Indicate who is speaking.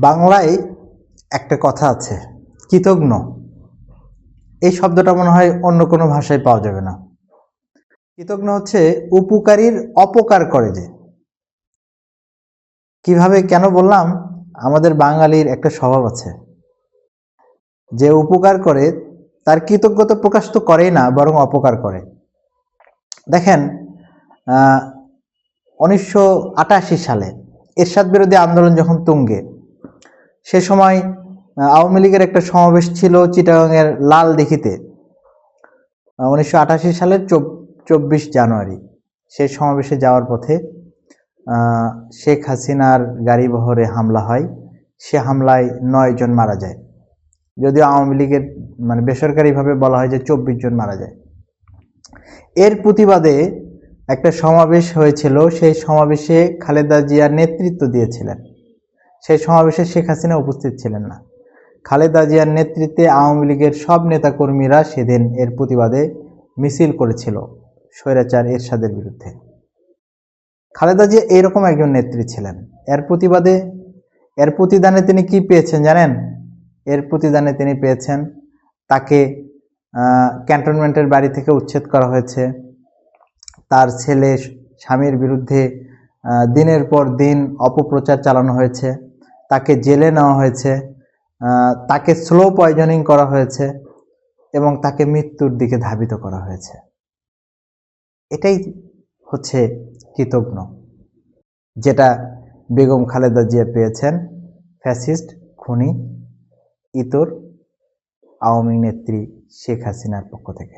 Speaker 1: বাংলায় একটা কথা আছে, কৃতজ্ঞ। এই শব্দটা মনে হয় অন্য কোনো ভাষায় পাওয়া যাবে না। কৃতজ্ঞ হচ্ছে উপকারীর অপকার করে যে। কিভাবে কেন বললাম? আমাদের বাঙালির একটা স্বভাব আছে, যে উপকার করে তার কৃতজ্ঞতা প্রকাশ তো করেই না, বরং অপকার করে। দেখেন, 1988 সালে এরশাদ বিরোধী আন্দোলন যখন তুঙ্গে, সে সময় আওয়ামী লীগের একটা সমাবেশ ছিল চিটাগাংয়ের লালদিঘিতে 1988 সালের 24 জানুয়ারি। সেই সমাবেশে যাওয়ার পথে শেখ হাসিনার গাড়িবহরে হামলা হয়। সে হামলায় 9 জন মারা যায়, যদিও আওয়ামী লীগের বেসরকারিভাবে বলা হয় যে 24 জন মারা যায়। এর প্রতিবাদে একটা সমাবেশ হয়েছিল, সেই সমাবেশে খালেদা জিয়া নেতৃত্ব দিয়েছিলেন। সেই সমাবেশে শেখ হাসিনা উপস্থিত ছিলেন না। খালেদা জিয়ার নেতৃত্বে আওয়ামী লীগের সব নেতাকর্মীরা সেদিন এর প্রতিবাদে মিছিল করেছিল স্বৈরাচার এরশাদের বিরুদ্ধে। খালেদা জিয়া এইরকম একজন নেত্রী ছিলেন। এর প্রতিদানে তিনি কি পেয়েছেন জানেন? এর প্রতিদানে তিনি পেয়েছেন, তাকে ক্যান্টনমেন্টের বাড়ি থেকে উচ্ছেদ করা হয়েছে। তার ছেলে স্বামীর বিরুদ্ধে দিনের পর দিন অপপ্রচার চালানো হয়েছে, তাকে জেলে নেওয়া হয়েছে, তাকে স্লো পয়জনিং করা হয়েছে এবং তাকে মৃত্যুর দিকে ধাবিত করা হয়েছে। এটাই হচ্ছে কৃতজ্ঞ, যেটা বেগম খালেদা জিয়া পেয়েছেন ফ্যাসিস্ট খুনি ইতর আওয়ামী নেত্রী শেখ হাসিনার পক্ষ থেকে।